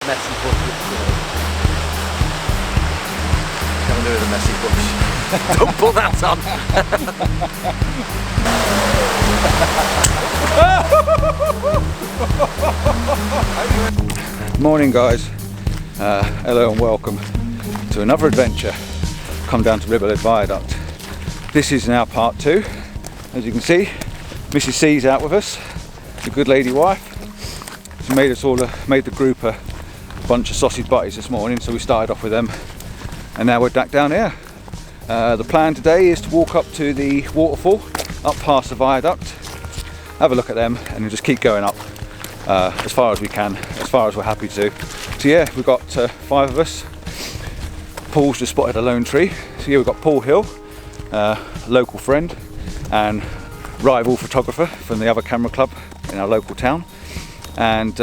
messy bush. Don't do the messy bush. Don't pull that on. Morning guys, hello and welcome to another adventure. Come down to Ribblehead Viaduct. This is now part 2. As you can see, Mrs. C's out with us, the good lady wife. She made us all made the group a bunch of sausage butties this morning, so we started off with them, and now we're back down here. The plan today is to walk up to the waterfall, up past the viaduct, have a look at them, and then just keep going up as far as we can, as far as we're happy to. So yeah, we've got 5 of us. Paul's just spotted a lone tree. So yeah, we've got Paul Hill, local friend and rival photographer from the other camera club in our local town, and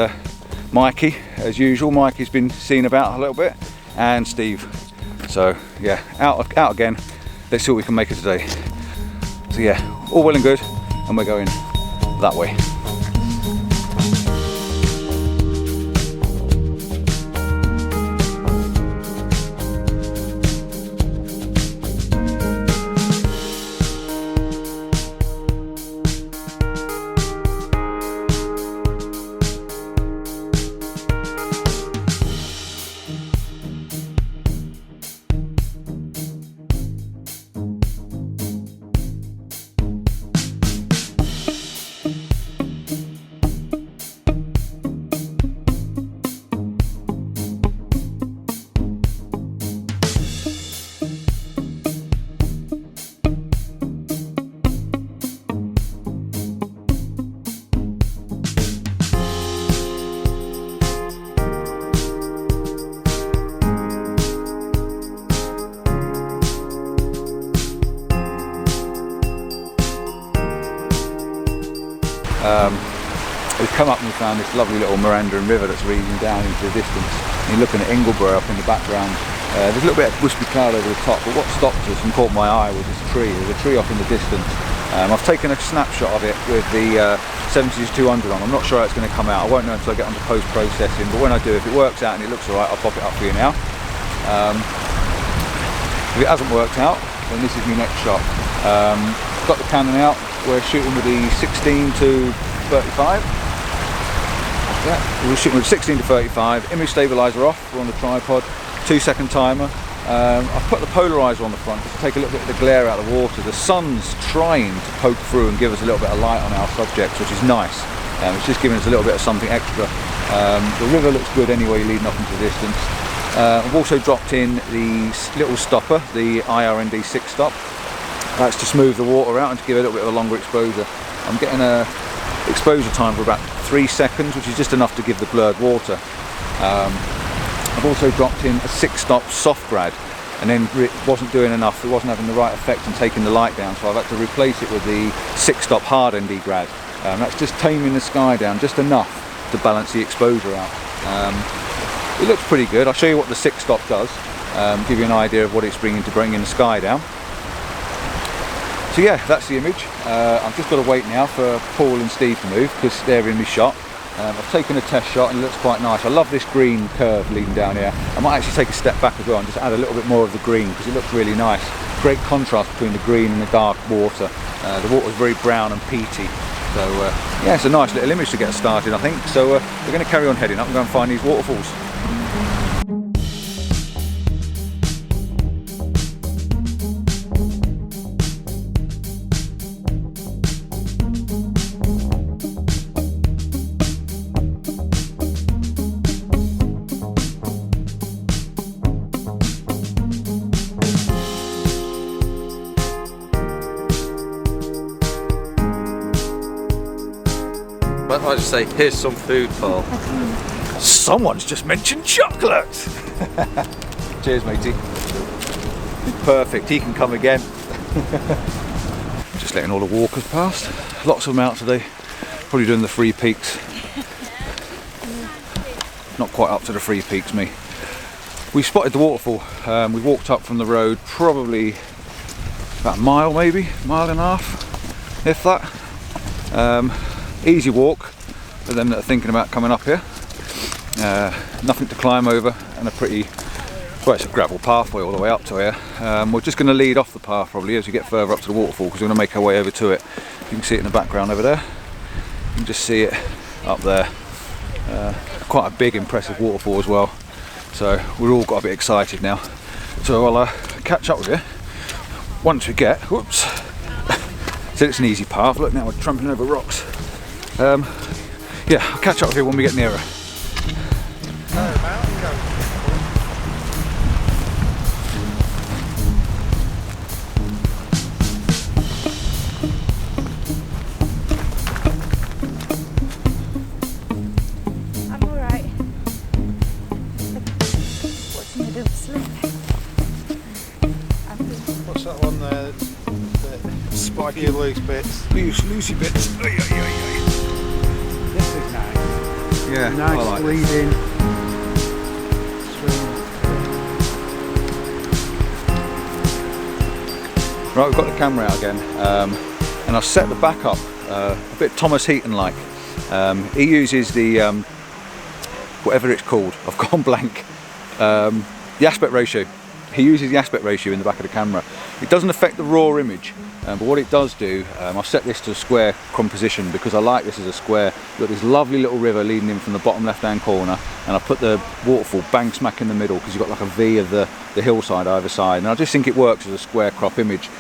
Mikey, as usual. Mikey's been seen about a little bit, and Steve. So yeah, out again. Let's see what we can make of today. So yeah, all well and good, and we're going that way. We've come up and we found this lovely little Miranda and river that's reading down into the distance. And you're looking at Ingleborough up in the background. There's a little bit of wispy cloud over the top, but what stopped us and caught my eye was this tree. There's a tree off in the distance. I've taken a snapshot of it with the 70-200 on. I'm not sure how it's going to come out. I won't know until I get onto post-processing, but when I do, if it works out and it looks alright, I'll pop it up for you now. If it hasn't worked out, then this is my next shot. Got the Canon out. We're shooting with the 16-35. Yeah, we're shooting with 16-35. Image stabilizer off. We're on the tripod. 2-second timer. I've put the polarizer on the front just to take a little bit of the glare out of the water. The sun's trying to poke through and give us a little bit of light on our subjects, which is nice. It's just giving us a little bit of something extra. The river looks good anyway, leading off into the distance. I've also dropped in the little stopper, the IRND 6 stop. That's to smooth the water out and to give it a little bit of a longer exposure. I'm getting a exposure time for about 3 seconds, which is just enough to give the blurred water. I've also dropped in a 6-stop soft grad, and then it wasn't doing enough. It wasn't having the right effect and taking the light down, so I've had to replace it with the 6-stop hard ND grad. That's just taming the sky down just enough to balance the exposure out. It looks pretty good. I'll show you what the 6-stop does, give you an idea of what it's bringing the sky down. So yeah, that's the image. I've just got to wait now for Paul and Steve to move because they're in my shot. I've taken a test shot and it looks quite nice. I love this green curve leading down here. I might actually take a step back as well and just add a little bit more of the green because it looks really nice. Great contrast between the green and the dark water. The water's very brown and peaty. So yeah, it's a nice little image to get started, I think. So we're going to carry on heading up and go and find these waterfalls. I just say, here's some food, Paul. Someone's just mentioned chocolate! Cheers, matey. Perfect, he can come again. Just letting all the walkers past. Lots of them out today. Probably doing the 3 peaks. Not quite up to the 3 peaks, me. We spotted the waterfall. We walked up from the road probably about a mile, maybe, mile and a half, if that. Easy walk for them that are thinking about coming up here. nothing to climb over, and a pretty, well, it's a gravel pathway all the way up to here. We're just going to lead off the path probably as we get further up to the waterfall, because we're going to make our way over to it. You can see it in the background over there. You can just see it up there. Quite a big, impressive waterfall as well. So we're all got a bit excited now. So I'll catch up with you once we get, whoops. So it's an easy path. Look, now we're trampling over rocks. Yeah, I'll catch up with you when we get nearer. I'm alright. Watching I don't slip. What's that one there? The spiky loose bits. Loosey bits. This is nice. Yeah, Nice I like leading. Right, we've got the camera out again, and I've set the back up a bit Thomas Heaton like. He uses the, whatever it's called, I've gone blank, the aspect ratio. He uses the aspect ratio in the back of the camera. It doesn't affect the raw image, but what it does do, I've set this to a square composition because I like this as a square. You've got this lovely little river leading in from the bottom left hand corner, and I put the waterfall bang smack in the middle because you've got like a V of the hillside either side, and I just think it works as a square crop image.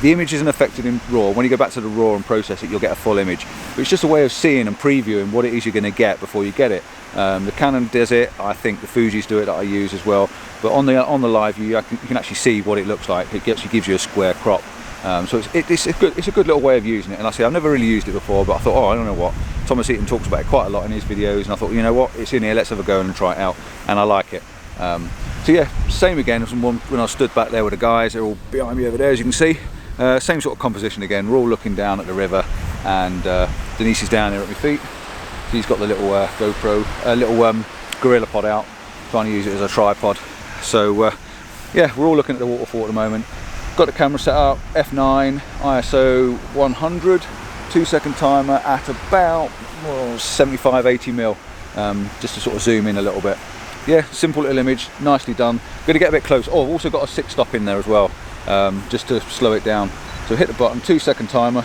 The image isn't affected in RAW. When you go back to the RAW and process it, you'll get a full image. But it's just a way of seeing and previewing what it is you're going to get before you get it. The Canon does it. I think the Fuji's do it that I use as well. But on the live view, you can actually see what it looks like. It actually gives you a square crop. So it's a good little way of using it. And I say I've never really used it before, but I thought, oh, I don't know what. Thomas Heaton talks about it quite a lot in his videos, and I thought, you know what, it's in here. Let's have a go and try it out. And I like it. So yeah, same again as when I stood back there with the guys. They're all behind me over there, as you can see. Same sort of composition again. We're all looking down at the river, and Denise is down there at my feet. She's got the little GoPro, Gorilla Pod out, trying to use it as a tripod. So yeah, we're all looking at the waterfall at the moment. Got the camera set up, f9, ISO 100, 2-second timer at about 75-80 mil, just to sort of zoom in a little bit. Yeah, simple little image, nicely done. Going to get a bit close. Oh, I've also got a 6-stop in there as well, just to slow it down. So hit the button, 2-second timer,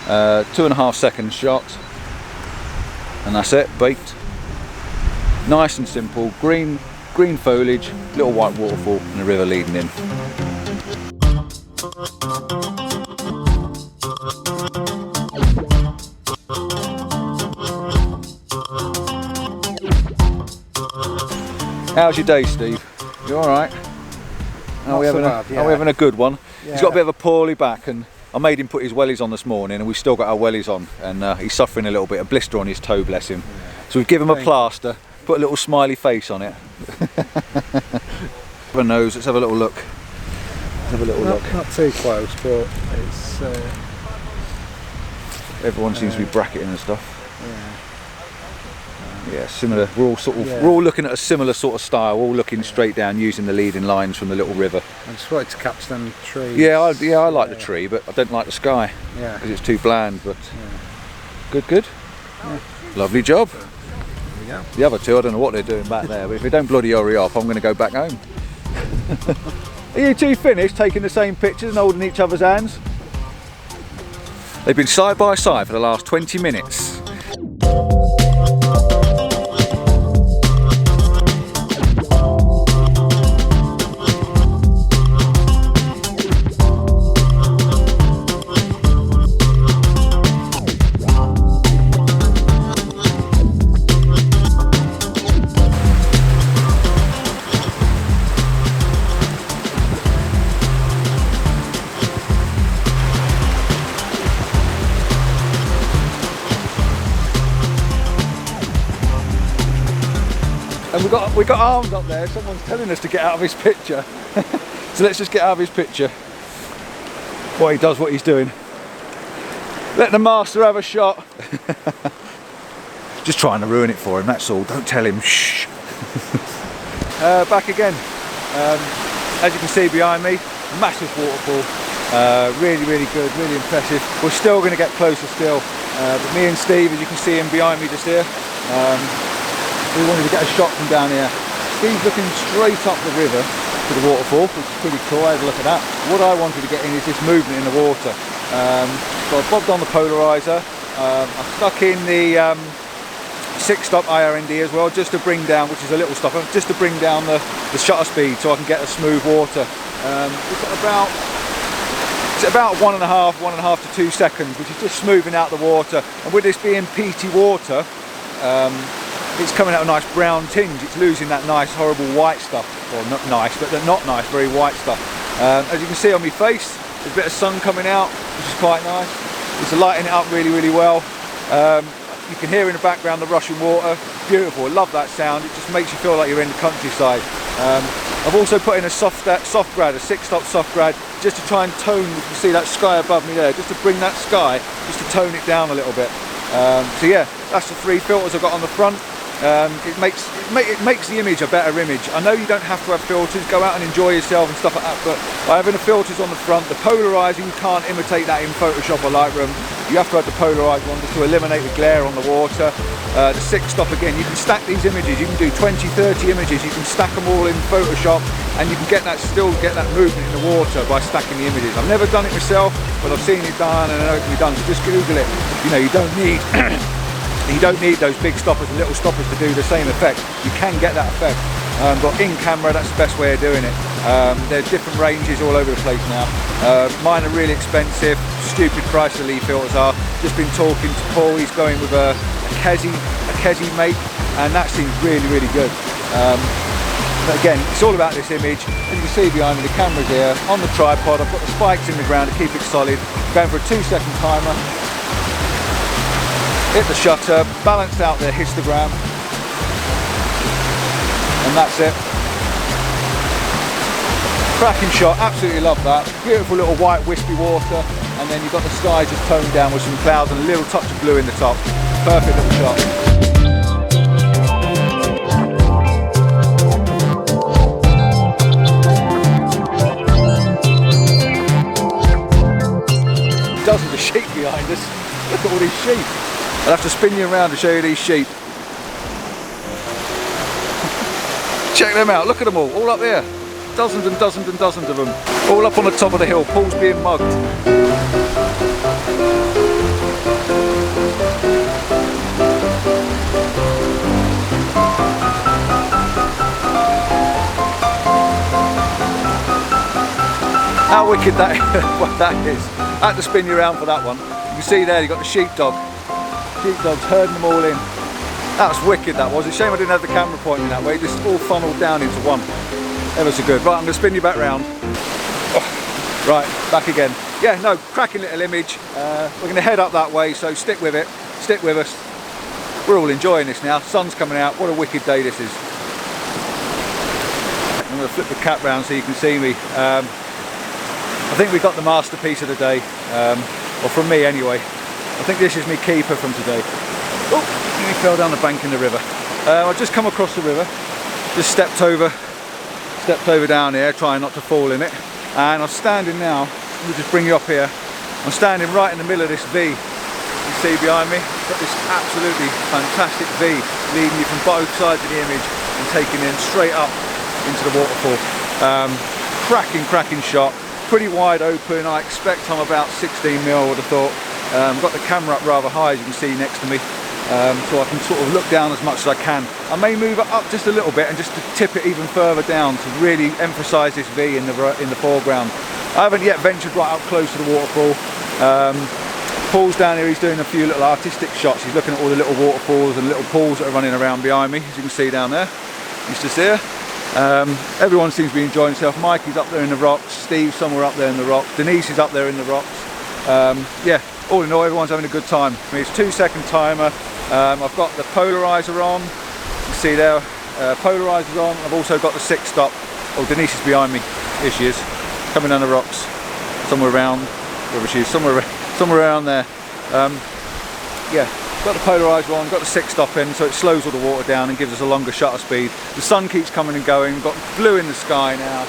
2.5 second shot, and that's it, baked. Nice and simple, green foliage, little white waterfall, and a river leading in. How's your day, Steve? You all right? Are we having a good one? Yeah. He's got a bit of a poorly back, and I made him put his wellies on this morning, and we've still got our wellies on, and he's suffering a little bit, a blister on his toe, bless him. So we've given him a plaster, put a little smiley face on it. Have a nose, let's have a little look. Not too close, but it's... Everyone seems to be bracketing and stuff. Yeah, similar. We're all looking at a similar sort of style, all looking straight down, using the leading lines from the little river. I just wanted to catch them trees. Yeah, I like the tree, but I don't like the sky because it's too bland. But good. Yeah. Lovely job. There we go. The other two, I don't know what they're doing back there, but if they don't bloody hurry up, I'm going to go back home. Are you two finished taking the same pictures and holding each other's hands? They've been side by side for the last 20 minutes. And we got arms up there. Someone's telling us to get out of his picture. So let's just get out of his picture while he does what he's doing. Let the master have a shot. Just trying to ruin it for him, that's all. Don't tell him. Shh. Back again. As you can see behind me, massive waterfall. Really good, really impressive. We're still going to get closer still. But me and Steve, as you can see him behind me just here, We wanted to get a shot from down here. Steve's looking straight up the river to the waterfall, which is pretty cool. I had a look at that. What I wanted to get in is this movement in the water. So I bobbed on the polarizer. I stuck in the 6-stop IRND as well, just to bring down, which is a little stopper, just to bring down the shutter speed so I can get a smooth water. It's about 1.5 to 2 seconds, which is just smoothing out the water. And with this being PT water, it's coming out a nice brown tinge. It's losing that nice horrible white stuff. Well, not nice, but not nice, very white stuff. As you can see on my face, there's a bit of sun coming out, which is quite nice. It's lighting it up really, really well. You can hear in the background the rushing water. Beautiful, I love that sound. It just makes you feel like you're in the countryside. I've also put in a soft grad, a 6-stop soft grad, just to try and tone, you can see that sky above me there, just to bring that sky, just to tone it down a little bit. So yeah, that's the 3 filters I've got on the front. It makes the image a better image. I know you don't have to have filters, go out and enjoy yourself and stuff like that, but by having the filters on the front, the polarizer, you can't imitate that in Photoshop or Lightroom. You have to have the polarizer on just to eliminate the glare on the water. The 6-stop again, you can stack these images, you can do 20, 30 images, you can stack them all in Photoshop and you can still get that movement in the water by stacking the images. I've never done it myself, but I've seen it done and I know it can be done, so just Google it. You know, you don't need those big stoppers and little stoppers to do the same effect. You can get that effect, but in camera that's the best way of doing it. There are different ranges all over the place now. Mine are really expensive, stupid price the Lee filters are. Just been talking to Paul, he's going with a Kezi make, and that seems really, really good. But again, it's all about this image. As you can see behind me, the camera's here on the tripod. I've got the spikes in the ground to keep it solid. Going for a 2-second timer. Hit the shutter, balanced out their histogram, and that's it. Cracking shot, absolutely love that. Beautiful little white wispy water, and then you've got the sky just toned down with some clouds and a little touch of blue in the top. Perfect little shot. Dozens of sheep behind us. Look at all these sheep. I'll have to spin you around to show you these sheep. Check them out, look at them all up there. Dozens and dozens and dozens of them. All up on the top of the hill, Paul's being mugged. How wicked that what that is. I had to spin you around for that one. You can see there, you've got the sheepdog. Sheepdogs herding them all in. That was wicked, that was. It's a shame I didn't have the camera pointing that way, just all funneled down into one. Ever so good. Right, I'm going to spin you back round. Oh, right, back again. Yeah, no, cracking little image. We're going to head up that way, so stick with it. Stick with us. We're all enjoying this now. Sun's coming out. What a wicked day this is. I'm going to flip the cap round so you can see me. I think we've got the masterpiece of the day. Or from me anyway. I think this is my keeper from today. Oh, he fell down the bank in the river. I've just come across the river, just stepped over down here, trying not to fall in it. And I'm standing now, let me just bring you up here. I'm standing right in the middle of this V. You see behind me, got this absolutely fantastic V leading you from both sides of the image and taking in straight up into the waterfall. Cracking shot, pretty wide open. I expect I'm about 16mm, I would have thought. Got the camera up rather high, as you can see next to me, so I can sort of look down as much as I can. I may move it up just a little bit and just to tip it even further down to really emphasise this V in the foreground. I haven't yet ventured right up close to the waterfall. Paul's down here, he's doing a few little artistic shots. He's looking at all the little waterfalls and little pools that are running around behind me, as you can see down there. He's just here. Everyone seems to be enjoying himself. Mikey's up there in the rocks, Steve's somewhere up there in the rocks, Denise is up there in the rocks. Yeah. All in all, everyone's having a good time. I mean, it's 2-second timer. I've got the polarizer on. You can see there, polarizer's on. I've also got the 6-stop. Oh, Denise is behind me. Here she is, coming down the rocks, somewhere around, wherever she is, somewhere around there. Yeah, got the polarizer on, got the 6-stop in, so it slows all the water down and gives us a longer shutter speed. The sun keeps coming and going. We've got blue in the sky now,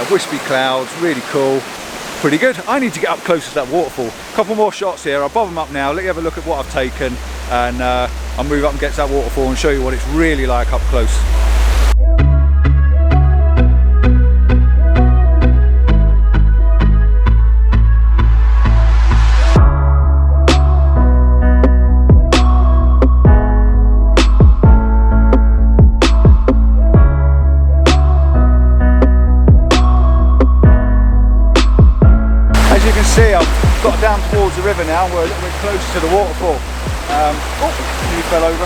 wispy clouds, really cool. Pretty good. I need to get up close to that waterfall. A couple more shots here. I'll bob them up now, let you have a look at what I've taken, and I'll move up and get to that waterfall and show you what it's really like up close. See, I've got down towards the river now. We're a little bit closer to the waterfall. Nearly fell over.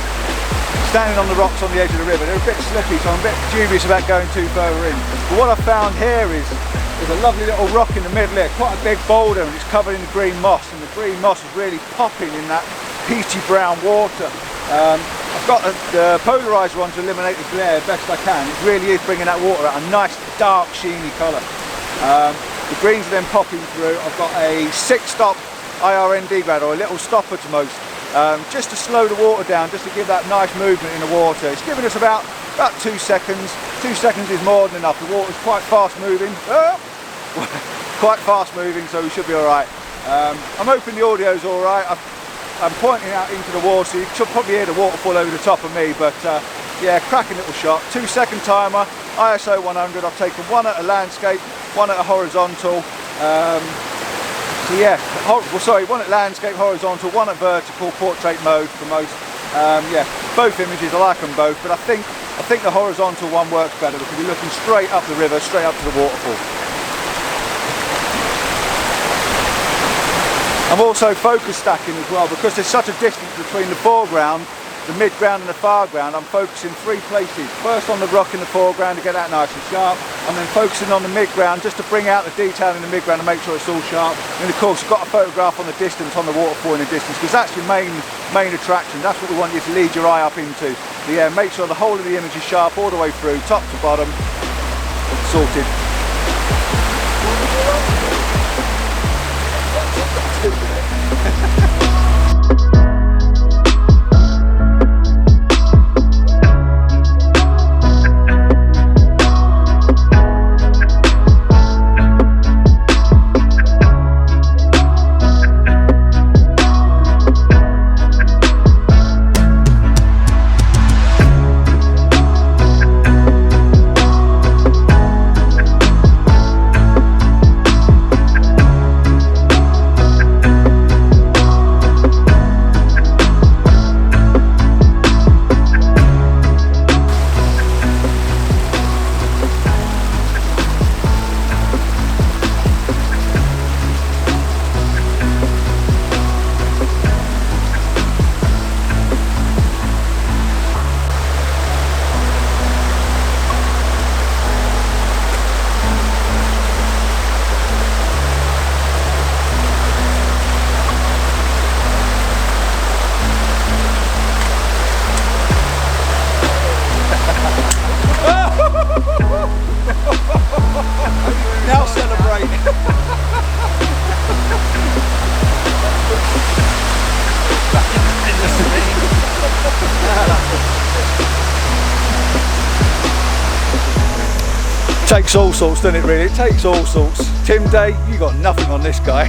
Standing on the rocks on the edge of the river. They're a bit slippy, so I'm a bit dubious about going too further in. But what I've found here is there's a lovely little rock in the middle here, quite a big boulder, and it's covered in green moss, and the green moss is really popping in that peachy brown water. I've got the polarizer on to eliminate the glare best I can. It really is bringing that water out a nice dark sheeny colour. The greens are then popping through. I've got a 6-stop IRND grad, or a little stopper to most, just to slow the water down, just to give that nice movement in the water. It's giving us about 2 seconds. 2 seconds is more than enough. The water's quite fast moving. Quite fast moving, so we should be alright. I'm hoping the audio's alright. I'm pointing out into the water, so you should probably hear the waterfall over the top of me, but yeah, cracking little shot. 2-second timer, ISO 100. I've taken one at a landscape, one at a horizontal. So yeah, one at landscape, horizontal, one at vertical, portrait mode for most. Yeah, both images, I like them both, but I think the horizontal one works better because you're looking straight up the river, straight up to the waterfall. I'm also focus stacking as well, because there's such a distance between the foreground, the midground and the foreground. I'm focusing 3 places. First on the rock in the foreground to get that nice and sharp, and then focusing on the midground just to bring out the detail in the midground and make sure it's all sharp. And of course, you've got a photograph on the distance, on the waterfall in the distance, because that's your main attraction. That's what we want you to lead your eye up into. But yeah, make sure the whole of the image is sharp all the way through, top to bottom. Sorted. Now celebrate. Takes all sorts, doesn't it really? It takes all sorts. Tim Day, you got nothing on this guy.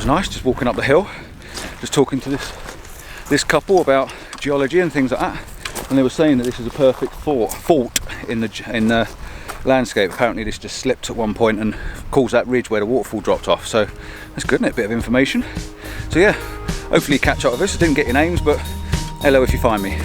was nice, just walking up the hill, just talking to this couple about geology and things like that, and they were saying that this is a perfect fault in the landscape. Apparently this just slipped at one point and caused that ridge where the waterfall dropped off, so that's good, isn't it? A bit of information. So yeah, hopefully you catch up with us. I didn't get your names, but hello if you find me.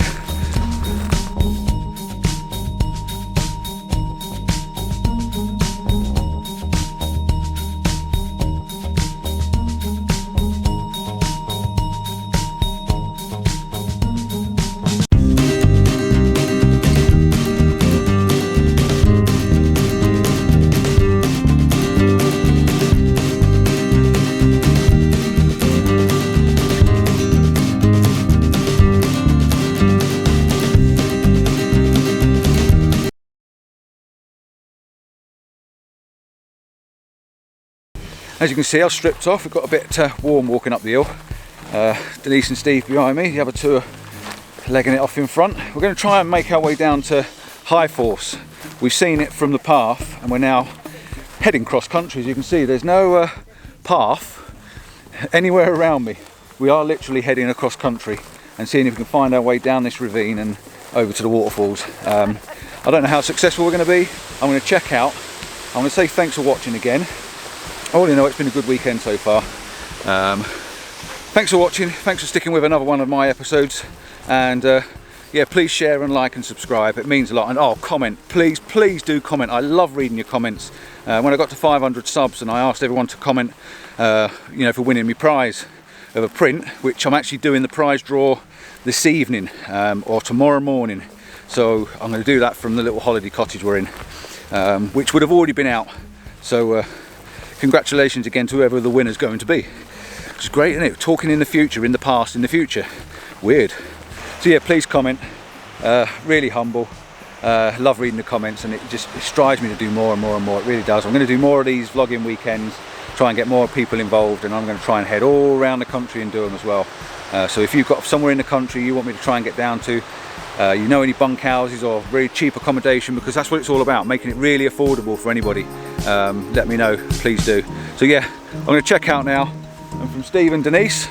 As you can see, I've stripped off. We've got a bit warm walking up the hill. Denise and Steve behind me, the other two are legging it off in front. We're going to try and make our way down to High Force. We've seen it from the path and we're now heading cross country. As you can see, there's no path anywhere around me. We are literally heading across country and seeing if we can find our way down this ravine and over to the waterfalls. I don't know how successful we're going to be. I'm going to check out. I'm going to say thanks for watching again. I already know it's been a good weekend so far. Thanks for watching, thanks for sticking with another one of my episodes, and yeah, please share and like and subscribe, it means a lot. And oh, comment, please do comment. I love reading your comments. When I got to 500 subs and I asked everyone to comment you know, for winning me prize of a print, which I'm actually doing the prize draw this evening or tomorrow morning, so I'm going to do that from the little holiday cottage we're in, which would have already been out. So congratulations again to whoever the winner's going to be. It's great, isn't it? Talking in the future, in the past, in the future. Weird. So yeah, please comment. Really humble. Love reading the comments, and it strives me to do more and more and more. It really does. I'm going to do more of these vlogging weekends, try and get more people involved, and I'm going to try and head all around the country and do them as well. So if you've got somewhere in the country you want me to try and get down to, you know, any bunkhouses or really cheap accommodation, because that's what it's all about, making it really affordable for anybody, let me know, please do. So yeah, I'm going to check out now, and from Steve and Denise,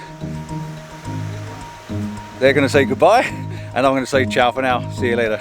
they're going to say goodbye and I'm going to say ciao for now. See you later.